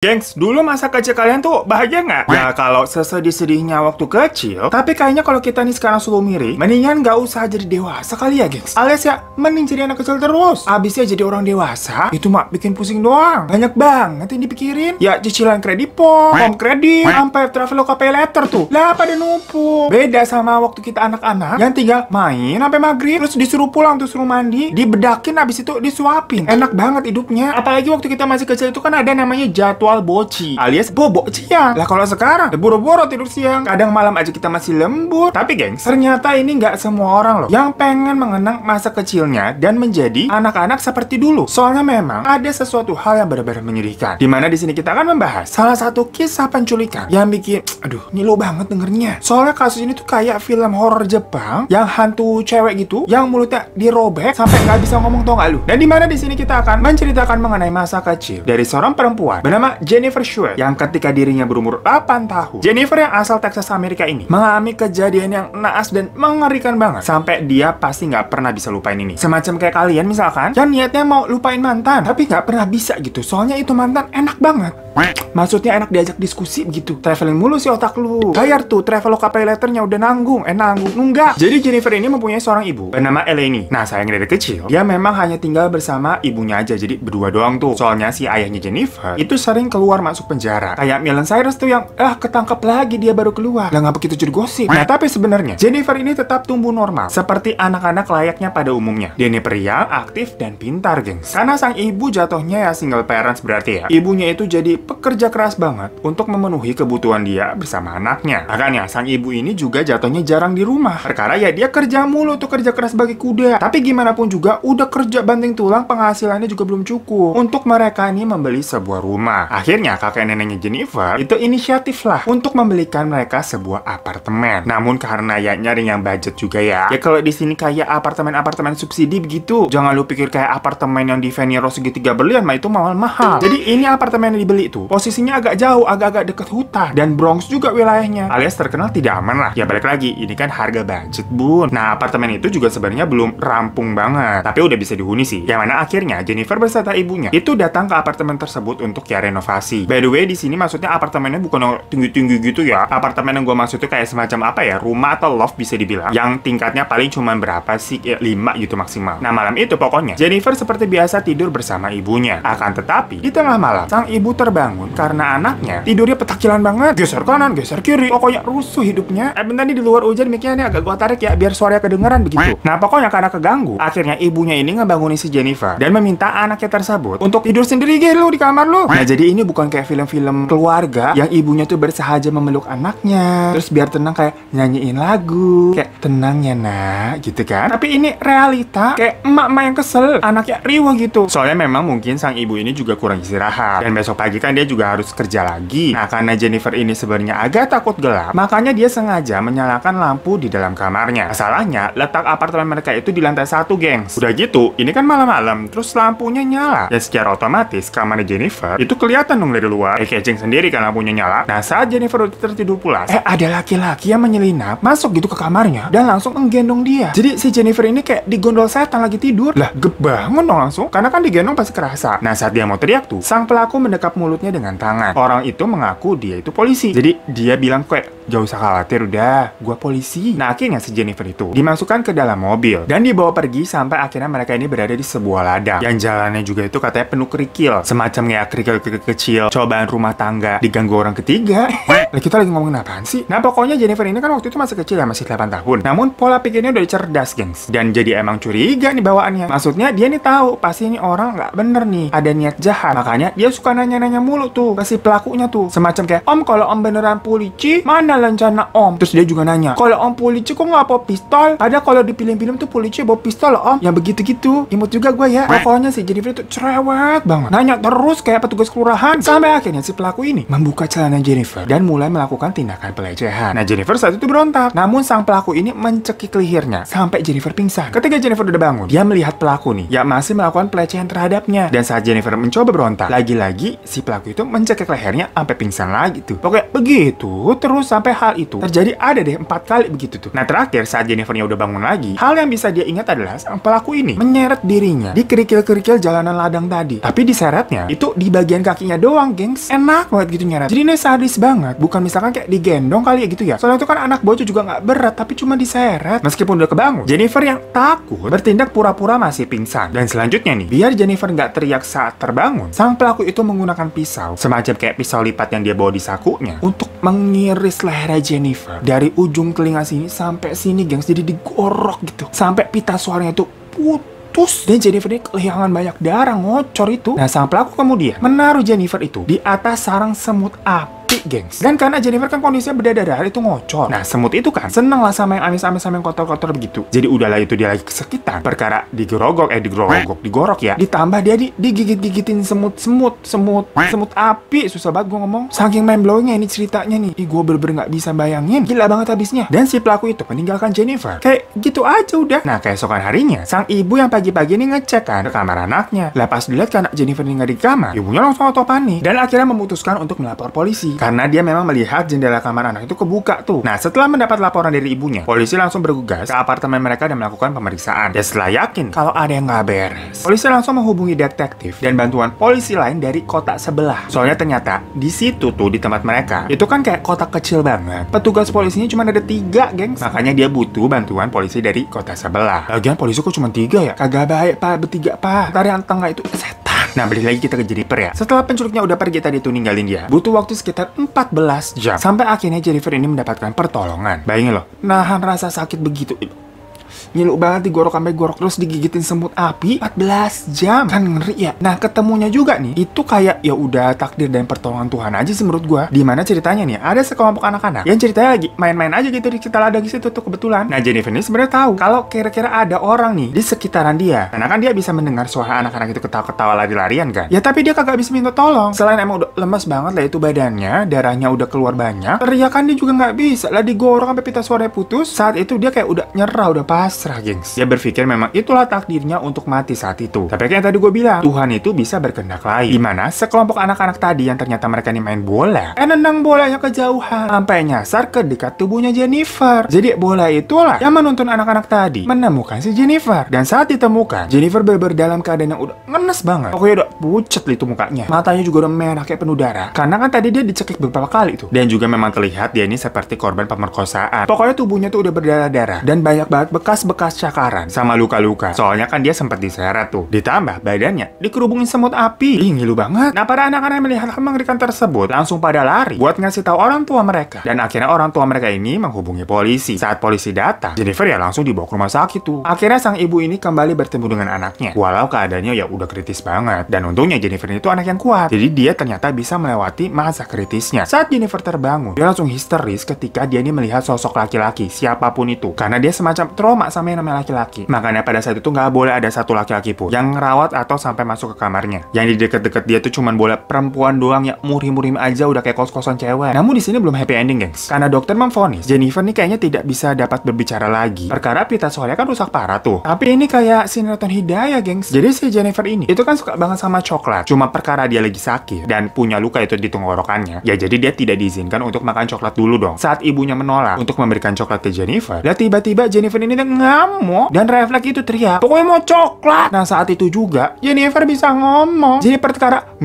Gengs, dulu masa kecil kalian tuh bahagia nggak? Ya kalau sesedih-sedihnya waktu kecil, tapi kayaknya kalau kita nih sekarang selalu mirip, mendingan nggak usah jadi dewasa kali ya gengs. Alias ya, mending jadi anak kecil terus. Abisnya jadi orang dewasa, itu mah bikin pusing doang. Banyak banget yang dipikirin. Ya cicilan kredit home kredit, sampai Traveloka Pay Letter tuh. Lah pada numpuk. Beda sama waktu kita anak-anak, yang tinggal main sampai maghrib, terus disuruh pulang, terus suruh mandi, dibedakin, abis itu disuapin. Enak banget hidupnya. Apalagi waktu kita masih kecil itu kan ada namanya jadwal boci alias bobo siang. Lah kalau sekarang boro-boro tidur siang, kadang malam aja kita masih lembur. Tapi gengs, ternyata ini nggak semua orang loh yang pengen mengenang masa kecilnya dan menjadi anak-anak seperti dulu. Soalnya memang ada sesuatu hal yang benar-benar menyedihkan. Dimana di sini kita akan membahas salah satu kisah penculikan yang bikin aduh ngilu banget dengernya. Soalnya kasus ini tuh kayak film horor Jepang yang hantu cewek gitu yang mulutnya dirobek sampai nggak bisa ngomong, tau nggak lu? Dan dimana di sini kita akan menceritakan mengenai masa kecil dari seorang perempuan bernama Jennifer Schuett yang ketika dirinya berumur 8 tahun. Jennifer yang asal Texas Amerika ini mengalami kejadian yang naas dan mengerikan banget sampai dia pasti nggak pernah bisa lupain ini. Semacam kayak kalian misalkan yang niatnya mau lupain mantan tapi nggak pernah bisa gitu, soalnya itu mantan enak banget. Maksudnya enak diajak diskusi gitu. Traveling mulu sih otak lu. Bayar tuh Traveloka Pay Letternya udah nanggung. Nunggak. Jadi Jennifer ini mempunyai seorang ibu bernama Eleni. Nah sayang dari kecil dia memang hanya tinggal bersama ibunya aja, jadi berdua doang tuh. Soalnya si ayahnya Jennifer itu sering keluar masuk penjara. Kayak Miley Cyrus tuh yang ketangkep lagi dia baru keluar. Lah ngapa begitu jadi gosip. Nah tapi sebenarnya Jennifer ini tetap tumbuh normal seperti anak-anak layaknya pada umumnya. Dia ini pria aktif dan pintar gengs. Karena sang ibu jatuhnya ya single parents, berarti ya ibunya itu jadi pekerja keras banget untuk memenuhi kebutuhan dia bersama anaknya. Makanya sang ibu ini juga jatuhnya jarang di rumah. Perkara ya dia kerja mulu tuh, kerja keras bagi kuda. Tapi gimana pun juga udah kerja banting tulang, penghasilannya juga belum cukup untuk mereka ini membeli sebuah rumah. Akhirnya kakek neneknya Jennifer itu inisiatif lah untuk membelikan mereka sebuah apartemen. Namun karena ya nyari yang budget juga ya. Ya kalau di sini kayak apartemen-apartemen subsidi begitu. Jangan lu pikir kayak apartemen yang di Venero segitiga berlian mah itu mahal-mahal. Jadi ini apartemen yang dibeli itu posisinya agak jauh, agak-agak deket hutan dan Bronx juga wilayahnya, alias terkenal tidak aman lah. Ya balik lagi, ini kan harga budget bun. Nah apartemen itu juga sebenarnya belum rampung banget, tapi udah bisa dihuni sih. Yang mana akhirnya Jennifer beserta ibunya itu datang ke apartemen tersebut untuk ya renovasi. By the way di sini maksudnya apartemennya bukan tinggi-tinggi gitu ya. Apartemen yang gue maksud itu kayak semacam apa ya, rumah atau loft bisa dibilang, yang tingkatnya paling cuma berapa sih, ya 5 gitu maksimal. Nah malam itu pokoknya Jennifer seperti biasa tidur bersama ibunya. Akan tetapi di tengah malam sang ibu terbangun karena anaknya tidurnya petakilan banget, geser kanan, geser kiri, pokoknya rusuh hidupnya. Bentar nih di luar hujan, mic-nya nih agak gua tarik ya biar suaranya kedengeran begitu. Nah pokoknya karena keganggu, akhirnya ibunya ini ngebangunin si Jennifer dan meminta anaknya tersebut untuk tidur sendiri gitu di kamar lu. Nah jadi ini bukan kayak film-film keluarga yang ibunya tuh bersahaja memeluk anaknya terus biar tenang kayak nyanyiin lagu kayak tenang ya nak gitu kan. Tapi ini realita kayak emak-emak yang kesel, anaknya riwah gitu. Soalnya memang mungkin sang ibu ini juga kurang istirahat dan besok pagi kan dia juga harus kerja lagi. Nah karena Jennifer ini sebenarnya agak takut gelap, makanya dia sengaja menyalakan lampu di dalam kamarnya. Masalahnya letak apartemen mereka itu di lantai 1 gengs. Udah gitu ini kan malam-malam terus lampunya nyala, ya secara otomatis kamarnya Jennifer itu kelihatan dong dari luar. Keceng sendiri kan lampunya nyala. Nah saat Jennifer udah tertidur pulas, ada laki-laki yang menyelinap masuk gitu ke kamarnya dan langsung menggendong dia. Jadi si Jennifer ini kayak digondol setan lagi tidur. Lah bangun dong langsung, karena kan digendong pasti kerasa. Nah saat dia mau teriak tuh, sang pelaku mendekap mulutnya dengan tangan. Orang itu mengaku dia itu polisi. Jadi dia bilang kayak gak usah khawatir, udah gua polisi. Nah akhirnya si Jennifer itu dimasukkan ke dalam mobil dan dibawa pergi sampai akhirnya mereka ini berada di sebuah ladang yang jalannya juga itu katanya penuh kerikil, semacam kayak kerikil kecil, cobaan rumah tangga diganggu orang ketiga. Lah kita lagi ngomongin apaan sih? Nah pokoknya Jennifer ini kan waktu itu masih kecil ya, masih 8 tahun. Namun pola pikirnya udah cerdas gengs, dan jadi emang curiga nih bawaannya. Maksudnya dia nih tahu pasti ini orang nggak bener nih, ada niat jahat. Makanya dia suka nanya-nanya mulu tuh ke si pelakunya tuh, semacam kayak om kalau om beneran polisi mana rencana om. Terus dia juga nanya, kalau om polisi kok nggak bawa pistol? Padahal kalau di film-film tuh polisi bawa pistol loh om. Yang begitu-gitu imut juga gue ya. Pokoknya si Jennifer itu cerewet banget, nanya terus kayak petugas kelurahan. Sampai akhirnya si pelaku ini membuka celana Jennifer dan mulai melakukan tindakan pelecehan. Nah Jennifer saat itu berontak, namun sang pelaku ini mencekik lehernya sampai Jennifer pingsan. Ketika Jennifer udah bangun, dia melihat pelaku nih ya masih melakukan pelecehan terhadapnya. Dan saat Jennifer mencoba berontak, lagi-lagi si pelaku itu mencekik lehernya sampai pingsan lagi tuh. Pokoknya begitu terus sampai Sampai hal itu terjadi ada deh 4 kali begitu tuh. Nah terakhir saat Jennifernya udah bangun lagi, hal yang bisa dia ingat adalah sang pelaku ini menyeret dirinya di kerikil-kerikil jalanan ladang tadi. Tapi diseretnya itu di bagian kakinya doang, gengs. Enak banget gitu nyeret. Jadi ini sadis banget. Bukan misalkan kayak digendong kali ya gitu ya. Soalnya itu kan anak bocah juga nggak berat, tapi cuma diseret. Meskipun udah kebangun, Jennifer yang takut bertindak pura-pura masih pingsan. Dan selanjutnya nih, biar Jennifer nggak teriak saat terbangun, sang pelaku itu menggunakan pisau, semacam kayak pisau lipat yang dia bawa di sakunya, untuk mengiris leher Jennifer dari ujung telinga sini sampai sini, gengs. Jadi digorok gitu sampai pita suaranya itu putus. Dan Jennifer ini kehilangan banyak darah, ngocor itu. Nah sang pelaku kemudian menaruh Jennifer itu di atas sarang semut api, gengs. Dan karena Jennifer kan kondisinya berdarah itu ngocor. Nah semut itu kan seneng lah sama yang amis-amis, sama yang kotor-kotor begitu. Jadi udahlah itu dia lagi kesakitan perkara digorok ya. Ditambah dia digigit-gigitin semut api. Susah banget gue ngomong. Saking mind blowingnya ini ceritanya nih. Gue bener-bener gak bisa bayangin. Gila banget habisnya. Dan si pelaku itu meninggalkan Jennifer kayak gitu aja udah. Nah keesokan harinya, sang ibu yang pagi-pagi ini ngecek kan ke kamar anaknya. Lepas dilihat kan Jennifer ini gak di kamar, ibunya langsung auto panik dan akhirnya memutuskan untuk melapor polisi. Karena dia memang melihat jendela kamar anak itu kebuka tuh. Nah setelah mendapat laporan dari ibunya, polisi langsung bergegas ke apartemen mereka dan melakukan pemeriksaan. Dan setelah yakin kalau ada yang nggak beres, polisi langsung menghubungi detektif dan bantuan polisi lain dari kota sebelah. Soalnya ternyata di situ tuh, di tempat mereka itu kan kayak kota kecil banget. Petugas polisinya cuma ada 3, gengs. Makanya dia butuh bantuan polisi dari kota sebelah. Lagian polisi kok cuma 3 ya? Kagak baik pak, bertiga pak. Ntar yang tengah itu setan. Nah balik lagi kita ke Jennifer ya. Setelah penculiknya udah pergi tadi tuh ninggalin dia, butuh waktu sekitar 14 jam sampai akhirnya Jennifer ini mendapatkan pertolongan. Bayangin loh, nahan rasa sakit begitu. Ngilu banget, digorok sampai gorok terus digigitin semut api 14 jam. Kan ngeri ya. Nah ketemunya juga nih itu kayak ya udah takdir dan pertolongan Tuhan aja sih menurut gua. Dimana ceritanya nih ada sekelompok anak-anak yang ceritanya lagi main-main aja gitu di sekitar ladang situ tuh kebetulan. Nah Jennifer ini sebenarnya tahu kalau kira-kira ada orang nih di sekitaran dia. Karena kan dia bisa mendengar suara anak-anak itu ketawa-ketawa lari-larian kan. Ya tapi dia kagak bisa minta tolong. Selain emang udah lemes banget lah itu badannya, darahnya udah keluar banyak, teriakan dia juga nggak bisa lah, digorok sampai pita suaranya putus. Saat itu dia kayak udah nyerah, udah pasrah, gengs. Dia berpikir memang itulah takdirnya untuk mati saat itu. Tapi kayak yang tadi gue bilang, Tuhan itu bisa berkehendak lain. Dimana sekelompok anak-anak tadi yang ternyata mereka ini main bola, nendang bolanya kejauhan sampai nyasar ke dekat tubuhnya Jennifer. Jadi bola itulah yang menuntun anak-anak tadi menemukan si Jennifer. Dan saat ditemukan, Jennifer bener-bener dalam keadaan yang udah ngenes banget. Pokoknya udah pucet itu mukanya. Matanya juga udah merah kayak penuh darah. Karena kan tadi dia dicekik beberapa kali tuh. Dan juga memang terlihat dia ini seperti korban pemerkosaan. Pokoknya tubuhnya tuh udah berdarah-darah dan banyak banget bekas-bekas cakaran sama luka-luka. Soalnya kan dia sempat diseret tuh. Ditambah badannya dikerubungin semut api. Ih, ngilu banget. Nah, para anak-anak yang melihat hal mengerikan tersebut langsung pada lari buat ngasih tahu orang tua mereka. Dan akhirnya orang tua mereka ini menghubungi polisi. Saat polisi datang, Jennifer ya langsung dibawa ke rumah sakit tuh. Akhirnya sang ibu ini kembali bertemu dengan anaknya. Walau keadaannya ya udah kritis banget. Dan untungnya Jennifer itu anak yang kuat. Jadi dia ternyata bisa melewati masa kritisnya. Saat Jennifer terbangun, dia langsung histeris ketika dia ini melihat sosok laki-laki, siapapun itu. Karena dia semacam trauma sama yang namanya laki-laki. Makanya pada saat itu nggak boleh ada satu laki-laki pun yang ngerawat atau sampai masuk ke kamarnya. Yang di deket-deket dia tuh cuman boleh perempuan doang yang murim-murim aja udah kayak kos-kosan cewek. Namun di sini belum happy ending, gengs. Karena dokter memvonis Jennifer nih kayaknya tidak bisa dapat berbicara lagi. Perkara pita suaranya kan rusak parah tuh. Tapi ini kayak sinetron Hidayah, gengs. Jadi si Jennifer ini itu kan suka banget sama coklat. Cuma perkara dia lagi sakit dan punya luka itu di tenggorokannya. Ya jadi dia tidak diizinkan untuk makan coklat dulu dong. Saat ibunya menolak untuk memberikan coklat ke Jennifer, dan tiba-tiba Jennifer ini ngamuk dan refleks itu teriak, pokoknya mau coklat. Nah saat itu juga Jennifer bisa ngomong. Jadi perkara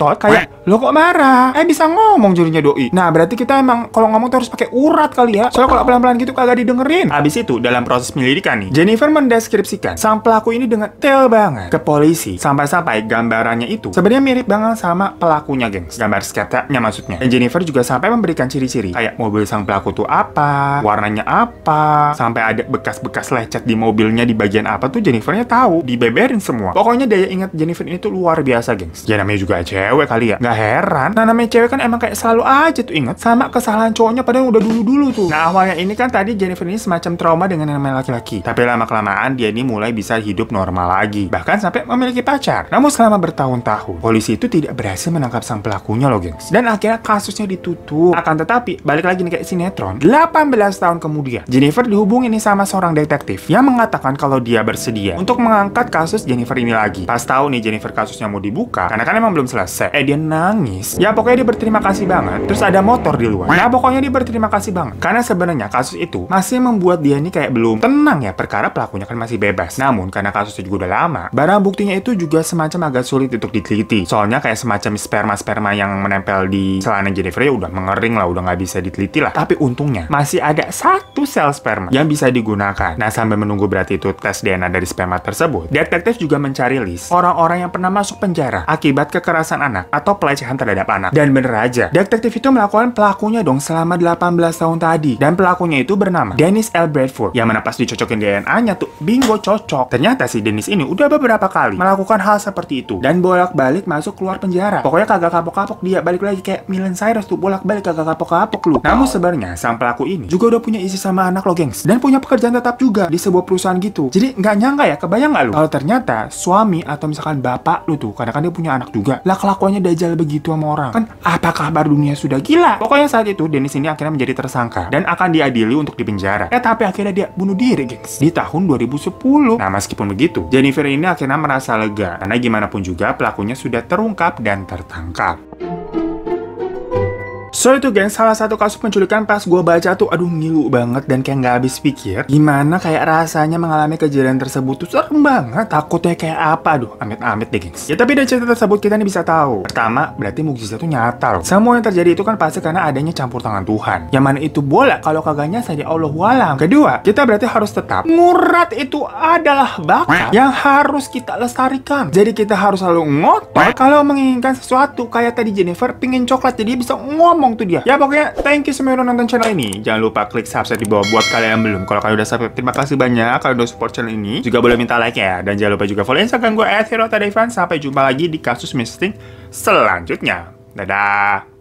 kayak lo kok marah? Bisa ngomong jurinya doi. Nah berarti kita emang kalau ngomong tuh harus pakai urat kali ya. Soalnya kalau pelan-pelan gitu kagak didengerin. Habis itu dalam proses penyelidikan nih, Jennifer mendeskripsikan sang pelaku ini dengan detail banget ke polisi. Sampai-sampai gambarannya itu sebenarnya mirip banget sama pelakunya, gengs. Gambar sketsanya maksudnya. Dan Jennifer juga sampai memberikan ciri-ciri kayak mobil sang pelaku tuh apa, warnanya apa, sampai ada bekas-bekas lecet di mobilnya di bagian apa tuh Jennifernya tahu. Dibeberin semua. Pokoknya daya ingat Jennifer ini tuh luar biasa, gengs. Ya namanya juga cewek kali ya. Nggak heran. Nah namanya cewek kan emang kayak selalu aja tuh inget sama kesalahan cowoknya padahal udah dulu-dulu tuh. Nah awalnya ini kan tadi Jennifer ini semacam trauma dengan yang namanya laki-laki. Tapi lama-kelamaan dia ini mulai bisa hidup normal lagi. Bahkan sampai memiliki pacar. Namun selama bertahun-tahun, polisi itu tidak berhasil menangkap sang pelakunya loh, gengs. Dan akhirnya kasusnya ditutup. Akan tetapi, balik lagi nih kayak sinetron, 18 tahun kemudian, Jennifer dihubungi nih sama seorang detektif yang mengatakan kalau dia bersedia untuk mengangkat kasus Jennifer ini lagi. Pas tahu nih Jennifer kasusnya mau dibuka, karena kan emang belum selesai resek. Dia nangis. Ya pokoknya dia berterima kasih banget. Terus ada motor di luar. Nah pokoknya dia berterima kasih banget. Karena sebenarnya kasus itu masih membuat dia ini kayak belum tenang ya, perkara pelakunya kan masih bebas. Namun karena kasusnya juga udah lama, barang buktinya itu juga semacam agak sulit untuk diteliti. Soalnya kayak semacam sperma-sperma yang menempel di celana Jennifer ya udah mengering lah, udah nggak bisa diteliti lah. Tapi untungnya masih ada satu sel sperma yang bisa digunakan. Nah sambil menunggu berarti itu tes DNA dari sperma tersebut, detektif juga mencari list orang-orang yang pernah masuk penjara akibat kekerasan anak atau pelecehan terhadap anak. Dan bener aja, detektif itu melakukan pelakunya dong selama 18 tahun tadi. Dan pelakunya itu bernama Dennis L. Bradford. Yang mana pas dicocokin DNA-nya tuh, bingo cocok. Ternyata si Dennis ini udah beberapa kali melakukan hal seperti itu. Dan bolak-balik masuk keluar penjara. Pokoknya kagak kapok-kapok dia. Balik lagi kayak Miley Cyrus tuh, bolak-balik kagak kapok-kapok lu. Namun sebenarnya sang pelaku ini juga udah punya istri sama anak lo gengs. Dan punya pekerjaan tetap juga di sebuah perusahaan gitu. Jadi nggak nyangka ya, kebayang nggak lu? Kalau ternyata suami atau misalkan bapak lu tuh, karena kan dia punya anak juga, lah kelakuannya dajal begitu sama orang. Kan apa kabar dunia sudah gila? Pokoknya saat itu Dennis ini akhirnya menjadi tersangka dan akan diadili untuk dipenjara. Tapi akhirnya dia bunuh diri, gengs, di tahun 2010. Nah, meskipun begitu, Jennifer ini akhirnya merasa lega karena gimana pun juga pelakunya sudah terungkap dan tertangkap. So itu gengs, salah satu kasus penculikan pas gue baca tuh, aduh ngilu banget dan kayak nggak habis pikir gimana kayak rasanya mengalami kejadian tersebut tuh serem banget. Takutnya kayak apa, aduh amit-amit deh gengs. Ya tapi dari cerita tersebut kita nih bisa tahu. Pertama, berarti mukjizat tuh nyata loh. Semua yang terjadi itu kan pasti karena adanya campur tangan Tuhan. Yang mana itu boleh kalau kagaknya saya Allahualam. Kedua, kita berarti harus tetap ngurat itu adalah bakat yang harus kita lestarikan. Jadi kita harus selalu ngotot kalau menginginkan sesuatu. Kayak tadi Jennifer pingin coklat, jadi bisa ngomong tuh dia. Ya pokoknya thank you semua udah nonton channel ini. Jangan lupa klik subscribe di bawah buat kalian yang belum. Kalau kalian udah subscribe, terima kasih banyak. Kalau udah support channel ini, juga boleh minta like ya. Dan jangan lupa juga follow Instagram gue @herotadaivan. Sampai jumpa lagi di kasus misting selanjutnya. Dadah.